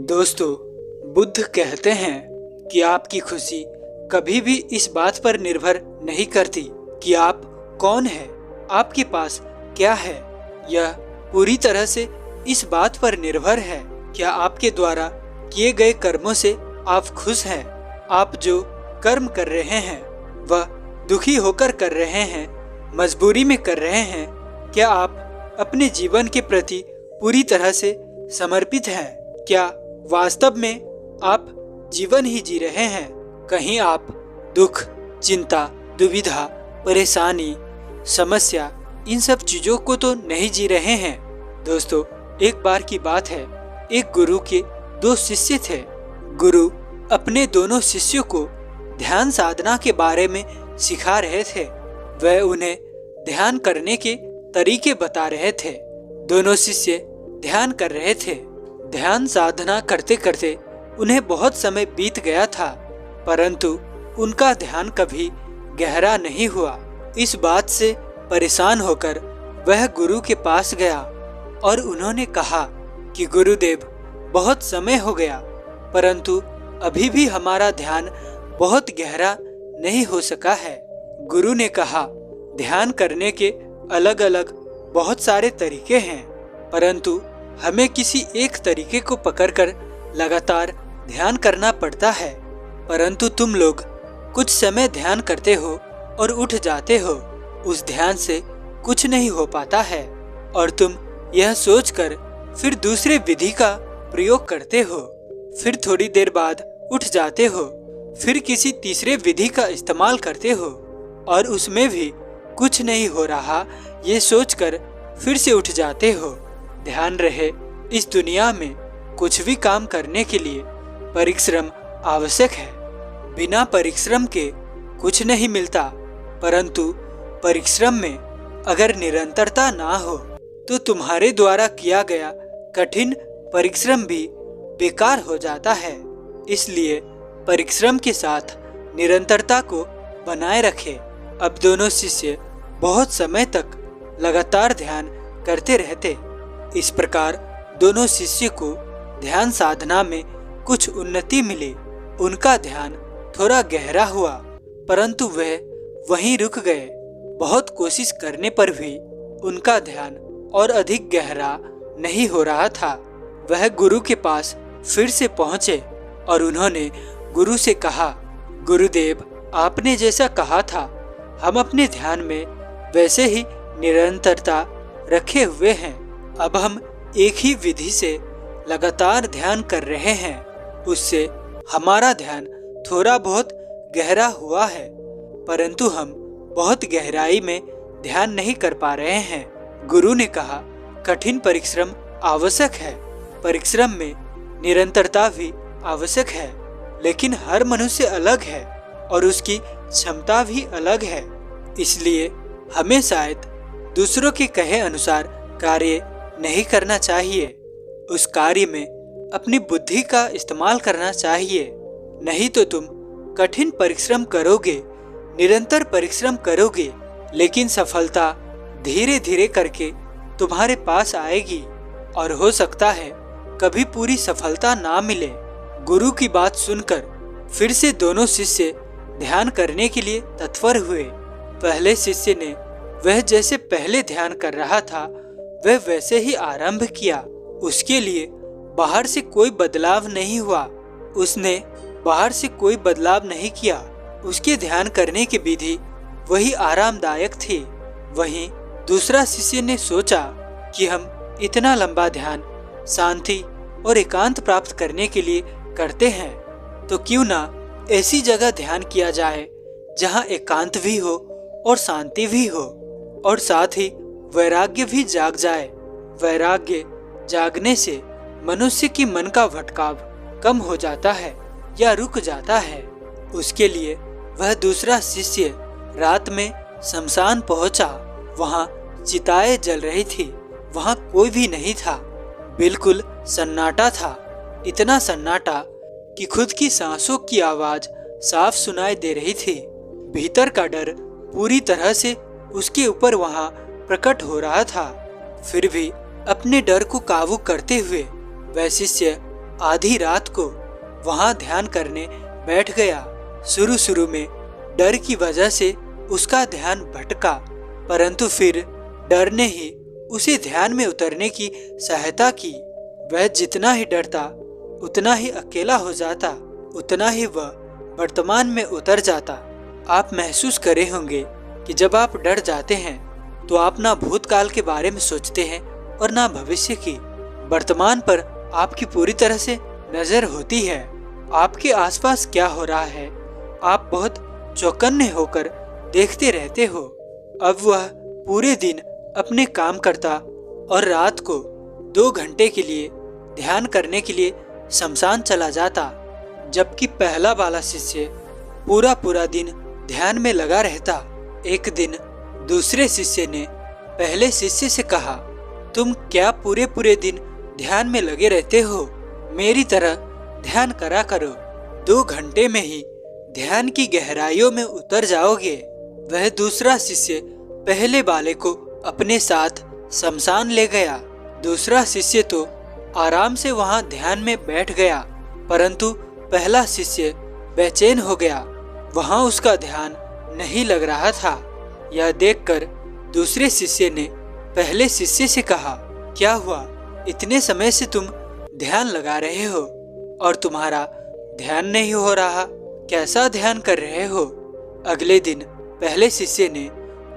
दोस्तों, बुद्ध कहते हैं कि आपकी खुशी कभी भी इस बात पर निर्भर नहीं करती कि आप कौन हैं, आपके पास क्या है। यह पूरी तरह से इस बात पर निर्भर है क्या आपके द्वारा किए गए कर्मों से आप खुश हैं। आप जो कर्म कर रहे हैं वह दुखी होकर कर रहे हैं, मजबूरी में कर रहे हैं। क्या आप अपने जीवन के प्रति पूरी तरह से समर्पित हैं? क्या वास्तव में आप जीवन ही जी रहे हैं? कहीं आप दुख, चिंता, दुविधा, परेशानी, समस्या, इन सब चीजों को तो नहीं जी रहे हैं। दोस्तों, एक बार की बात है, एक गुरु के दो शिष्य थे। गुरु अपने दोनों शिष्यों को ध्यान साधना के बारे में सिखा रहे थे। वह उन्हें ध्यान करने के तरीके बता रहे थे। दोनों शिष्य ध्यान कर रहे थे। ध्यान साधना करते करते उन्हें बहुत समय बीत गया था, परंतु उनका ध्यान कभी गहरा नहीं हुआ। इस बात से परेशान होकर वह गुरु के पास गया और उन्होंने कहा कि गुरुदेव, बहुत समय हो गया, परंतु अभी भी हमारा ध्यान बहुत गहरा नहीं हो सका है। गुरु ने कहा, ध्यान करने के अलग अलग बहुत सारे तरीके हैं, परंतु हमें किसी एक तरीके को पकड़कर लगातार ध्यान करना पड़ता है। परंतु तुम लोग कुछ समय ध्यान करते हो और उठ जाते हो, उस ध्यान से कुछ नहीं हो पाता है और तुम यह सोचकर फिर दूसरे विधि का प्रयोग करते हो। फिर थोड़ी देर बाद उठ जाते हो, फिर किसी तीसरे विधि का इस्तेमाल करते हो और उसमें भी कुछ नहीं हो रहा, ये सोचकर फिर से उठ जाते हो। ध्यान रहे, इस दुनिया में कुछ भी काम करने के लिए परिश्रम आवश्यक है। बिना परिश्रम के कुछ नहीं मिलता, परंतु परिश्रम में अगर निरंतरता ना हो तो तुम्हारे द्वारा किया गया कठिन परिश्रम भी बेकार हो जाता है। इसलिए परिश्रम के साथ निरंतरता को बनाए रखें। अब दोनों शिष्य बहुत समय तक लगातार ध्यान करते रहते। इस प्रकार दोनों शिष्य को ध्यान साधना में कुछ उन्नति मिली। उनका ध्यान थोड़ा गहरा हुआ, परंतु वह वहीं रुक गए। बहुत कोशिश करने पर भी उनका ध्यान और अधिक गहरा नहीं हो रहा था। वह गुरु के पास फिर से पहुंचे और उन्होंने गुरु से कहा, गुरुदेव, आपने जैसा कहा था हम अपने ध्यान में वैसे ही निरंतरता रखे हुए हैं। अब हम एक ही विधि से लगातार ध्यान कर रहे हैं, उससे हमारा ध्यान थोड़ा बहुत गहरा हुआ है, परंतु हम बहुत गहराई में ध्यान नहीं कर पा रहे हैं। गुरु ने कहा, कठिन परिश्रम आवश्यक है, परिश्रम में निरंतरता भी आवश्यक है, लेकिन हर मनुष्य अलग है और उसकी क्षमता भी अलग है। इसलिए हमें शायद दूसरों के कहे अनुसार कार्य नहीं करना चाहिए। उस कार्य में अपनी बुद्धि का इस्तेमाल करना चाहिए। नहीं तो तुम कठिन परिश्रम करोगे, निरंतर परिश्रम करोगे, लेकिन सफलता धीरे धीरे करके तुम्हारे पास आएगी और हो सकता है कभी पूरी सफलता ना मिले। गुरु की बात सुनकर फिर से दोनों शिष्य ध्यान करने के लिए तत्पर हुए। पहले शिष्य ने वह जैसे पहले ध्यान कर रहा था वह वैसे ही आरंभ किया। उसके लिए बाहर से कोई बदलाव नहीं हुआ। उसने बाहर से कोई बदलाव नहीं किया। उसके ध्यान करने की विधि वही आरामदायक थी। वहीं दूसरा शिष्य ने सोचा कि हम इतना लंबा ध्यान शांति और एकांत प्राप्त करने के लिए करते हैं, तो क्यों ना ऐसी जगह ध्यान किया जाए जहां एकांत भी हो और शांति भी हो और साथ ही वैराग्य भी जाग जाए। वैराग्य जागने से मनुष्य की मन का भटकाव कम हो जाता है या रुक जाता है। उसके लिए वह दूसरा शिष्य रात में शमशान पहुंचा। वहां चिताएं जल रही थी। वहां कोई भी नहीं था। बिल्कुल सन्नाटा था। इतना सन्नाटा कि खुद की सांसों की आवाज साफ सुनाई दे रही थी। भीतर का डर पूरी तरह से उसके ऊपर वहां प्रकट हो रहा था। फिर भी अपने डर को काबू करते हुए वह शिष्य आधी रात को वहां ध्यान करने बैठ गया। शुरू में डर की वजह से उसका ध्यान भटका, परंतु फिर डर ने ही उसे ध्यान में उतरने की सहायता की। वह जितना ही डरता उतना ही अकेला हो जाता, उतना ही वह वर्तमान में उतर जाता। आप महसूस करे होंगे कि जब आप डर जाते हैं तो आप ना भूतकाल के बारे में सोचते हैं और ना भविष्य की। वर्तमान पर आपकी पूरी तरह से नजर होती है। आपके आसपास क्या हो रहा है आप बहुत चौकन्ने होकर देखते रहते हो। अब वह पूरे दिन अपने काम करता और रात को 2 घंटे के लिए ध्यान करने के लिए शमशान चला जाता, जबकि पहला वाला शिष्य पूरा दिन ध्यान में लगा रहता। एक दिन दूसरे शिष्य ने पहले शिष्य से कहा, तुम क्या पूरे दिन ध्यान में लगे रहते हो? मेरी तरह ध्यान करा करो, 2 घंटे में ही ध्यान की गहराइयों में उतर जाओगे। वह दूसरा शिष्य पहले वाले को अपने साथ शमशान ले गया। दूसरा शिष्य तो आराम से वहां ध्यान में बैठ गया, परंतु पहला शिष्य बेचैन हो गया। वहां उसका ध्यान नहीं लग रहा था। यह देखकर दूसरे शिष्य ने पहले शिष्य से कहा, क्या हुआ? इतने समय से तुम ध्यान लगा रहे हो और तुम्हारा ध्यान नहीं हो रहा, कैसा ध्यान कर रहे हो? अगले दिन पहले शिष्य ने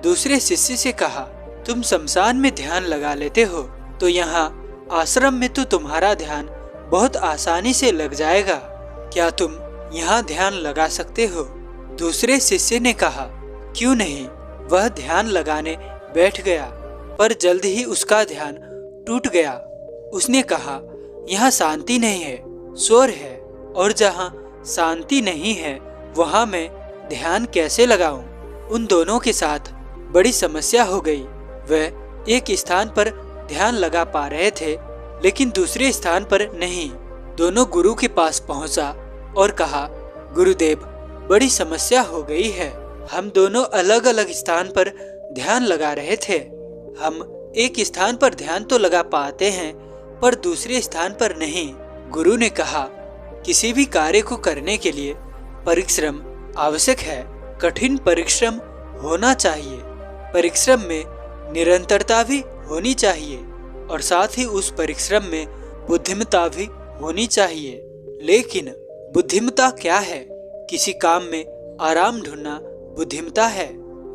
दूसरे शिष्य से कहा, तुम शमशान में ध्यान लगा लेते हो तो यहाँ आश्रम में तो तुम्हारा ध्यान बहुत आसानी से लग जाएगा। क्या तुम यहाँ ध्यान लगा सकते हो? दूसरे शिष्य ने कहा, क्यों नहीं। वह ध्यान लगाने बैठ गया, पर जल्द ही उसका ध्यान टूट गया। उसने कहा, यहाँ शांति नहीं है, शोर है, और जहाँ शांति नहीं है वहाँ मैं ध्यान कैसे लगाऊं? उन दोनों के साथ बड़ी समस्या हो गई। वह एक स्थान पर ध्यान लगा पा रहे थे, लेकिन दूसरे स्थान पर नहीं। दोनों गुरु के पास पहुंचा और कहा, गुरुदेव, बड़ी समस्या हो गई है। हम दोनों अलग अलग स्थान पर ध्यान लगा रहे थे। हम एक स्थान पर ध्यान तो लगा पाते हैं, पर दूसरे स्थान पर नहीं। गुरु ने कहा, किसी भी कार्य को करने के लिए परिश्रम आवश्यक है। कठिन परिश्रम होना चाहिए। परिश्रम में निरंतरता भी होनी चाहिए और साथ ही उस परिश्रम में बुद्धिमत्ता भी होनी चाहिए। लेकिन बुद्धिमत्ता क्या है? किसी काम में आराम ढूंढना बुद्धिमत्ता है,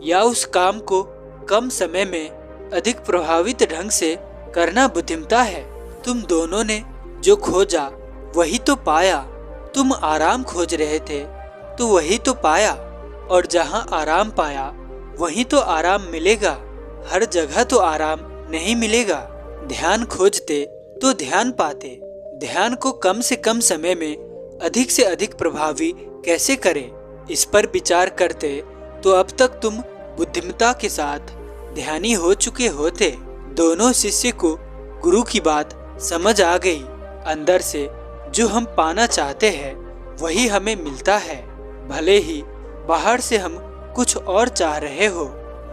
या उस काम को कम समय में अधिक प्रभावित ढंग से करना बुद्धिमत्ता है? तुम दोनों ने जो खोजा वही तो पाया। तुम आराम खोज रहे थे तो वही तो पाया, और जहाँ आराम पाया वहीं तो आराम मिलेगा। हर जगह तो आराम नहीं मिलेगा। ध्यान खोजते तो ध्यान पाते। ध्यान को कम से कम समय में अधिक से अधिक प्रभावी कैसे करें, इस पर विचार करते तो अब तक तुम बुद्धिमत्ता के साथ ध्यानी हो चुके होते। दोनों शिष्य को गुरु की बात समझ आ गई। अंदर से जो हम पाना चाहते हैं वही हमें मिलता है, भले ही बाहर से हम कुछ और चाह रहे हो।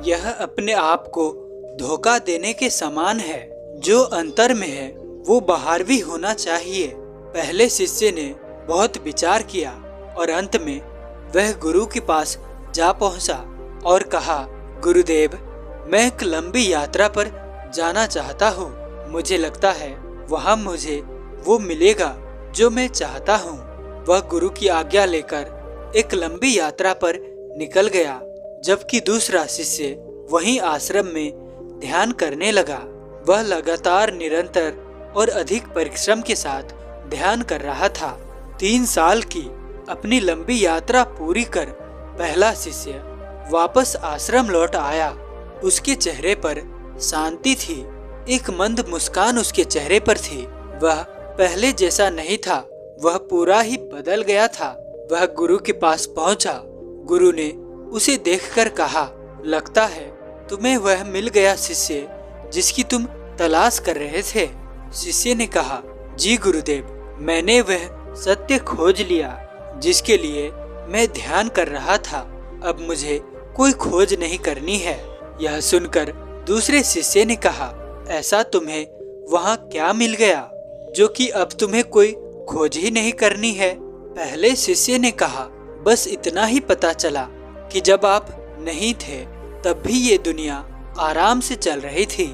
यह अपने आप को धोखा देने के समान है। जो अंतर में है वो बाहर भी होना चाहिए। पहले शिष्य ने बहुत विचार किया और अंत में वह गुरु के पास जा पहुंचा और कहा, गुरुदेव, मैं एक लंबी यात्रा पर जाना चाहता हूँ। मुझे लगता है वहाँ मुझे वो मिलेगा जो मैं चाहता हूँ। वह गुरु की आज्ञा लेकर एक लंबी यात्रा पर निकल गया, जबकि दूसरा शिष्य वहीं आश्रम में ध्यान करने लगा। वह लगातार निरंतर और अधिक परिश्रम के साथ ध्यान कर रहा था। 3 साल की अपनी लंबी यात्रा पूरी कर पहला शिष्य वापस आश्रम लौट आया। उसके चेहरे पर शांति थी, एक मंद मुस्कान उसके चेहरे पर थी। वह पहले जैसा नहीं था, वह पूरा ही बदल गया था। वह गुरु के पास पहुंचा। गुरु ने उसे देखकर कहा, लगता है तुम्हें वह मिल गया शिष्य जिसकी तुम तलाश कर रहे थे। शिष्य ने कहा, जी गुरुदेव, मैंने वह सत्य खोज लिया जिसके लिए मैं ध्यान कर रहा था। अब मुझे कोई खोज नहीं करनी है। यह सुनकर दूसरे शिष्य ने कहा, ऐसा तुम्हें वहाँ क्या मिल गया जो कि अब तुम्हें कोई खोज ही नहीं करनी है? पहले शिष्य ने कहा, बस इतना ही पता चला कि जब आप नहीं थे तब भी ये दुनिया आराम से चल रही थी,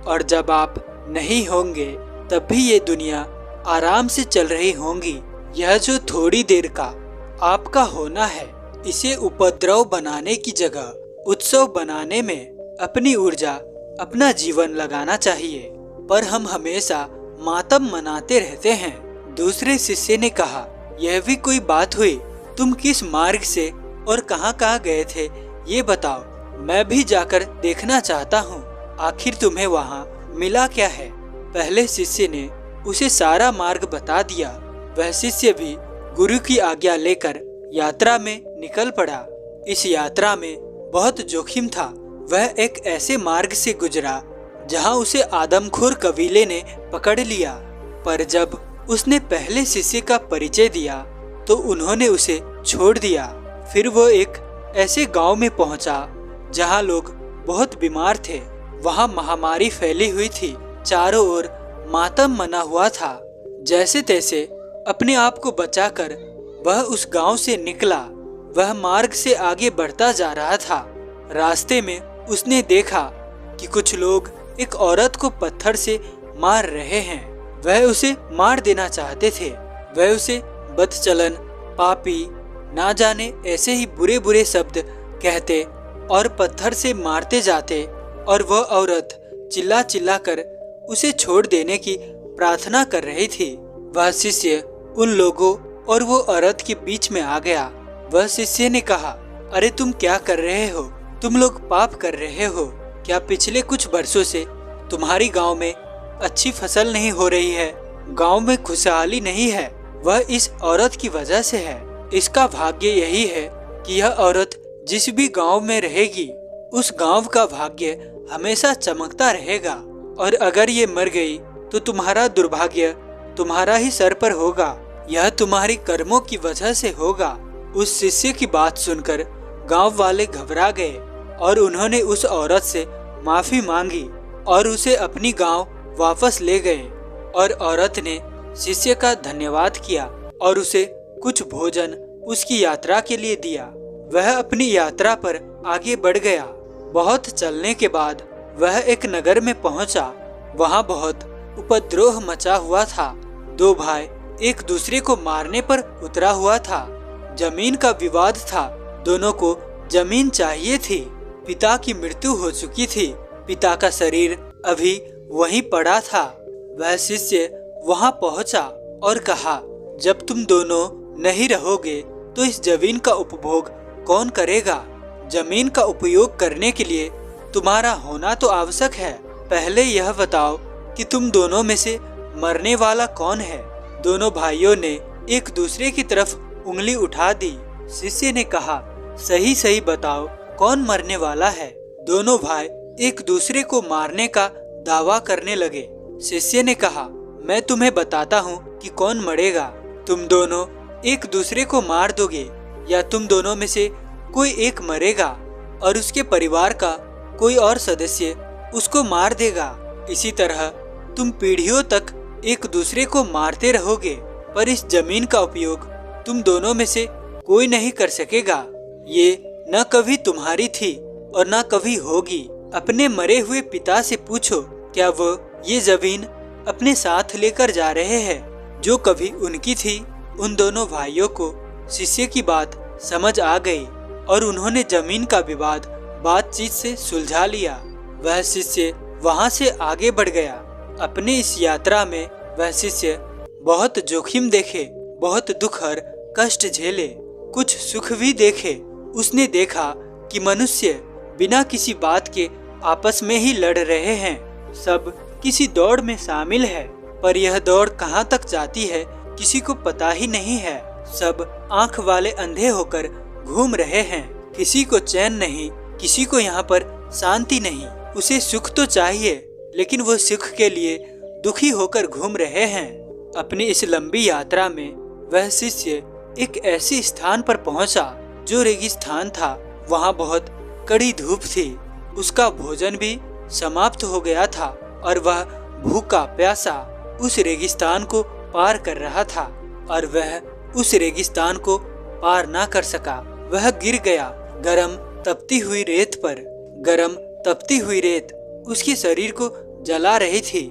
और जब आप नहीं होंगे तब भी ये दुनिया आराम से चल रही होंगी। यह जो थोड़ी देर का आपका होना है, इसे उपद्रव बनाने की जगह उत्सव बनाने में अपनी ऊर्जा, अपना जीवन लगाना चाहिए, पर हम हमेशा मातम मनाते रहते हैं। दूसरे शिष्य ने कहा, यह भी कोई बात हुई? तुम किस मार्ग से और कहाँ कहाँ गए थे ये बताओ, मैं भी जाकर देखना चाहता हूँ। आखिर तुम्हें वहाँ मिला क्या है? पहले शिष्य ने उसे सारा मार्ग बता दिया। वह शिष्य भी गुरु की आज्ञा लेकर यात्रा में निकल पड़ा। इस यात्रा में बहुत जोखिम था। वह एक ऐसे मार्ग से गुजरा जहाँ उसे आदमखोर कबीले ने पकड़ लिया, पर जब उसने पहले शिष्य का परिचय दिया तो उन्होंने उसे छोड़ दिया। फिर वो एक ऐसे गांव में पहुंचा जहां लोग बहुत बीमार थे। वहां महामारी फैली हुई थी, चारों ओर मातम मना हुआ था। जैसे तैसे अपने आप को बचाकर वह उस गांव से निकला। वह मार्ग से आगे बढ़ता जा रहा था। रास्ते में उसने देखा कि कुछ लोग एक औरत को पत्थर से मार रहे हैं। वह उसे मार देना चाहते थे। वह उसे बदचलन, पापी, ना जाने ऐसे ही बुरे बुरे शब्द कहते और पत्थर से मारते जाते, और वह औरत चिल्ला चिल्ला कर उसे छोड़ देने की प्रार्थना कर रही थी। वह शिष्य उन लोगों और वो औरत के बीच में आ गया। वह शिष्य ने कहा, अरे तुम क्या कर रहे हो? तुम लोग पाप कर रहे हो क्या? पिछले कुछ वर्षों से तुम्हारी गांव में अच्छी फसल नहीं हो रही है, गांव में खुशहाली नहीं है। वह इस औरत की वजह से है। इसका भाग्य यही है कि यह औरत जिस भी गांव में रहेगी, उस गांव का भाग्य हमेशा चमकता रहेगा, और अगर ये मर गई तो तुम्हारा दुर्भाग्य तुम्हारा ही सर पर होगा। यह तुम्हारी कर्मों की वजह से होगा। उस शिष्य की बात सुनकर गांव वाले घबरा गए और उन्होंने उस औरत से माफी मांगी और उसे अपनी गांव वापस ले गए। और औरत ने शिष्य का धन्यवाद किया और उसे कुछ भोजन उसकी यात्रा के लिए दिया। वह अपनी यात्रा पर आगे बढ़ गया। बहुत चलने के बाद वह एक नगर में पहुंचा। वहां बहुत उपद्रव मचा हुआ था। दो भाई एक दूसरे को मारने पर उतरा हुआ था। जमीन का विवाद था। दोनों को जमीन चाहिए थी। पिता की मृत्यु हो चुकी थी। पिता का शरीर अभी वहीं पड़ा था। वह शिष्य वहां पहुंचा और कहा, जब तुम दोनों नहीं रहोगे तो इस जमीन का उपभोग कौन करेगा? जमीन का उपयोग करने के लिए तुम्हारा होना तो आवश्यक है। पहले यह बताओ कि तुम दोनों में से मरने वाला कौन है? दोनों भाइयों ने एक दूसरे की तरफ उंगली उठा दी। शिष्य ने कहा, सही सही बताओ कौन मरने वाला है? दोनों भाई एक दूसरे को मारने का दावा करने लगे। शिष्य ने कहा, मैं तुम्हें बताता हूँ कि कौन मरेगा। तुम दोनों एक दूसरे को मार दोगे, या तुम दोनों में से कोई एक मरेगा और उसके परिवार का कोई और सदस्य उसको मार देगा। इसी तरह तुम पीढ़ियों तक एक दूसरे को मारते रहोगे, पर इस जमीन का उपयोग तुम दोनों में से कोई नहीं कर सकेगा। ये न कभी तुम्हारी थी और न कभी होगी। अपने मरे हुए पिता से पूछो, क्या वो ये जमीन अपने साथ लेकर जा रहे हैं जो कभी उनकी थी? उन दोनों भाइयों को शिष्य की बात समझ आ गई और उन्होंने जमीन का विवाद बातचीत से सुलझा लिया। वह शिष्य वहां से आगे बढ़ गया। अपनी इस यात्रा में वह शिष्य बहुत जोखिम देखे, बहुत दुख और कष्ट झेले, कुछ सुख भी देखे। उसने देखा कि मनुष्य बिना किसी बात के आपस में ही लड़ रहे हैं। सब किसी दौड़ में शामिल है, पर यह दौड़ कहाँ तक जाती है किसी को पता ही नहीं है। सब आंख वाले अंधे होकर घूम रहे हैं। किसी को चैन नहीं, किसी को यहाँ पर शांति नहीं। उसे सुख तो चाहिए, लेकिन वो सुख के लिए दुखी होकर घूम रहे हैं। अपनी इस लंबी यात्रा में वह शिष्य एक ऐसे स्थान पर पहुंचा जो रेगिस्तान था। वहां बहुत कड़ी धूप थी। उसका भोजन भी समाप्त हो गया था और वह भूखा प्यासा उस रेगिस्तान को पार कर रहा था। और वह उस रेगिस्तान को पार ना कर सका। वह गिर गया गरम तपती हुई रेत पर। गरम तपती हुई रेत उसके शरीर को जला रही थी।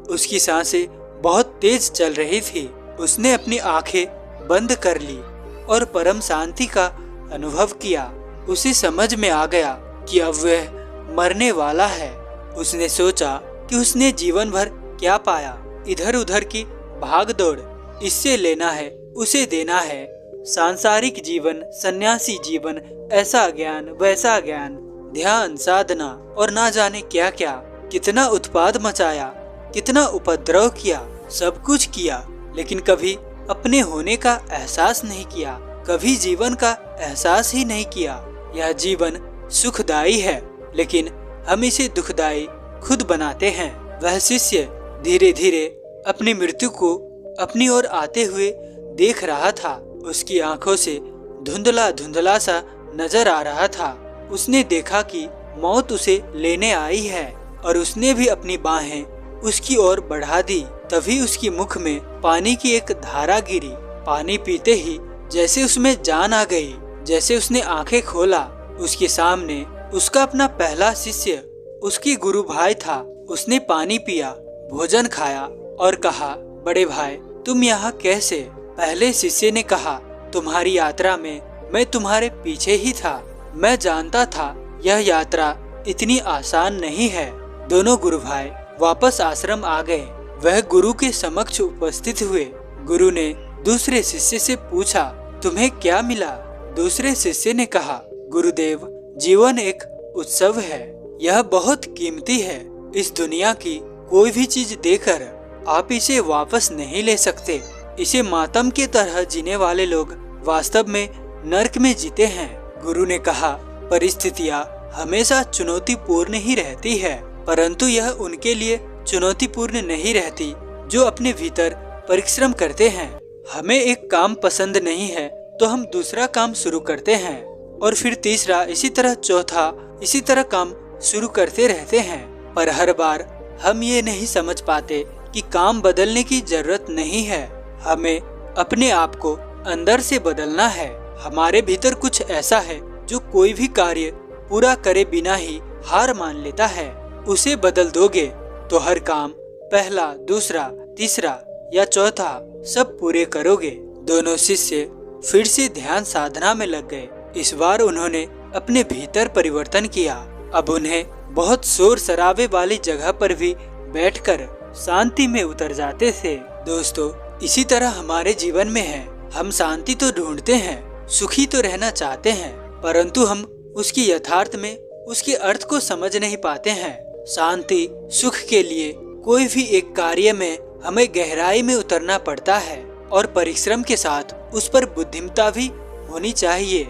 उसकी सांसें बहुत तेज चल रही थी। उसने अपनी आंखें बंद कर ली और परम शांति का अनुभव किया। उसे समझ में आ गया कि अब वह मरने वाला है। उसने सोचा कि उसने जीवन भर क्या पाया। इधर उधर की भाग दौड़, इससे लेना है उसे देना है, सांसारिक जीवन, सन्यासी जीवन, ऐसा ज्ञान वैसा ज्ञान, ध्यान साधना और ना जाने क्या क्या। कितना उत्पाद मचाया, कितना उपद्रव किया, सब कुछ किया, लेकिन कभी अपने होने का एहसास नहीं किया। कभी जीवन का एहसास ही नहीं किया। यह जीवन सुखदायी है, लेकिन हम इसे दुखदायी खुद बनाते हैं। वह शिष्य धीरे धीरे अपनी मृत्यु को अपनी ओर आते हुए देख रहा था। उसकी आंखों से धुंधला धुंधला सा नजर आ रहा था। उसने देखा कि मौत उसे लेने आई है और उसने भी अपनी बाहें उसकी ओर बढ़ा दी। तभी उसकी मुख में पानी की एक धारा गिरी। पानी पीते ही जैसे उसमें जान आ गई। जैसे उसने आंखें खोला, उसके सामने उसका अपना पहला शिष्य, उसकी गुरु भाई था। उसने पानी पिया, भोजन खाया और कहा, बड़े भाई तुम यहाँ कैसे? पहले शिष्य ने कहा, तुम्हारी यात्रा में मैं तुम्हारे पीछे ही था। मैं जानता था यह यात्रा इतनी आसान नहीं है। दोनों गुरु भाई वापस आश्रम आ गए। वह गुरु के समक्ष उपस्थित हुए। गुरु ने दूसरे शिष्य से पूछा, तुम्हें क्या मिला? दूसरे शिष्य ने कहा, गुरुदेव जीवन एक उत्सव है। यह बहुत कीमती है। इस दुनिया की कोई भी चीज देकर आप इसे वापस नहीं ले सकते। इसे मातम की तरह जीने वाले लोग वास्तव में नर्क में जीते हैं। गुरु ने कहा, परिस्थितियाँ हमेशा चुनौतीपूर्ण ही रहती है, परंतु यह उनके लिए चुनौतीपूर्ण नहीं रहती जो अपने भीतर परिश्रम करते हैं। हमें एक काम पसंद नहीं है तो हम दूसरा काम शुरू करते हैं और फिर तीसरा, इसी तरह चौथा, इसी तरह काम शुरू करते रहते हैं। पर हर बार हम ये नहीं समझ पाते कि काम बदलने की जरूरत नहीं है। हमें अपने आप को अंदर से बदलना है। हमारे भीतर कुछ ऐसा है जो कोई भी कार्य पूरा करे बिना ही हार मान लेता है। उसे बदल दोगे तो हर काम पहला, दूसरा, तीसरा या चौथा सब पूरे करोगे। दोनों शिष्य फिर से ध्यान साधना में लग गए। इस बार उन्होंने अपने भीतर परिवर्तन किया। अब उन्हें बहुत शोर शराबे वाली जगह पर भी बैठकर शांति में उतर जाते थे। दोस्तों, इसी तरह हमारे जीवन में है। हम शांति तो ढूंढते हैं, सुखी तो रहना चाहते हैं, परंतु हम उसकी यथार्थ में उसके अर्थ को समझ नहीं पाते हैं। शांति, सुख के लिए कोई भी एक कार्य में हमें गहराई में उतरना पड़ता है और परिश्रम के साथ उस पर बुद्धिमत्ता भी होनी चाहिए।